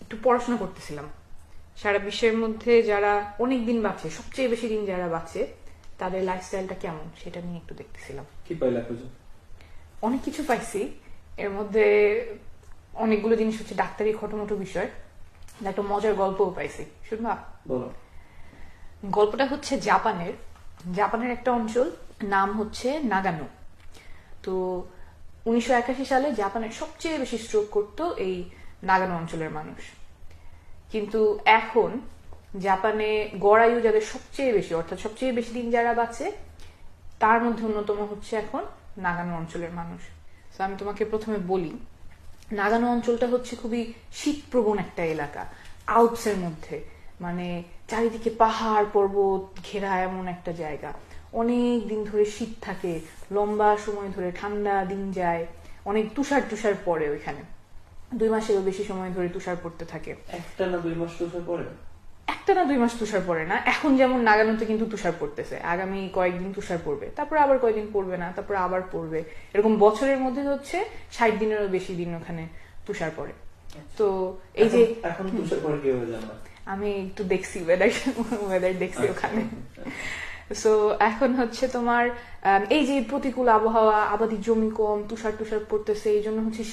একটু পড়াশোনা করতেছিলাম। সারা বিশ্বের মধ্যে যারা অনেক দিন বাঁচে, সবচেয়ে বেশি দিন যারা বাঁচে, তাদের লাইফস্টাইলটা কেমন সেটা নিয়ে একটু দেখতেছিলাম। কি পাইলা খুঁজে? অনেক কিছু পাইছি। এর মধ্যে অনেকগুলো জিনিস হচ্ছে ডাক্তারি খটোমটো বিষয়, একটা মজার গল্পও পাইছি, শুনবা? বলো। গল্পটা হচ্ছে জাপানের একটা অঞ্চল, নাম হচ্ছে নাগানো। তো 1981 সালে জাপানের সবচেয়ে বেশি স্ট্রোক করতো এই নাগানো অঞ্চলের মানুষ। কিন্তু এখন জাপানে গড় আয়ু যাদের সবচেয়ে বেশি, অর্থাৎ সবচেয়ে বেশি দিন যারা বাঁচে, তার মধ্যে অন্যতম হচ্ছে এখন নাগানো অঞ্চলের মানুষ। তো আমি তোমাকে প্রথমে বলি, নাগানো অঞ্চলটা হচ্ছে খুবই শীতপ্রবণ একটা এলাকা, আল্পসের মধ্যে, মানে চারিদিকে পাহাড় পর্বত ঘেরা এমন একটা জায়গা। অনেক দিন ধরে শীত থাকে, লম্বা সময় ধরে ঠান্ডা দিন যায়, অনেক তুষার পড়ে ওইখানে। 2 মাসেরও বেশি সময় ধরে তুষার পড়তে থাকে। একটা না 2 মাস তুষার পরে? একটা না 2 মাস তুষার পড়ে না। এখন যেমন নাগানোতে কিন্তু তুষার পড়তেছে, আগামী কয়েকদিন তুষার পড়বে, তারপর আবার কয়েকদিন পড়বে না, তারপর আবার পড়বে, এরকম বছরের মধ্যে হচ্ছে 60 দিনেরও বেশি দিন ওখানে তুষার পড়ে। তো এই যে এখন তুষার পরে কিভাবে জানলা? আমি একটু দেখছি ওয়েদার দেখছি ওখানে। সো এখন হচ্ছে তোমার এই যে প্রতিকূল আবহাওয়া, আবাদি জমি কম, তুষার পড়তেছে, এই জন্য হচ্ছে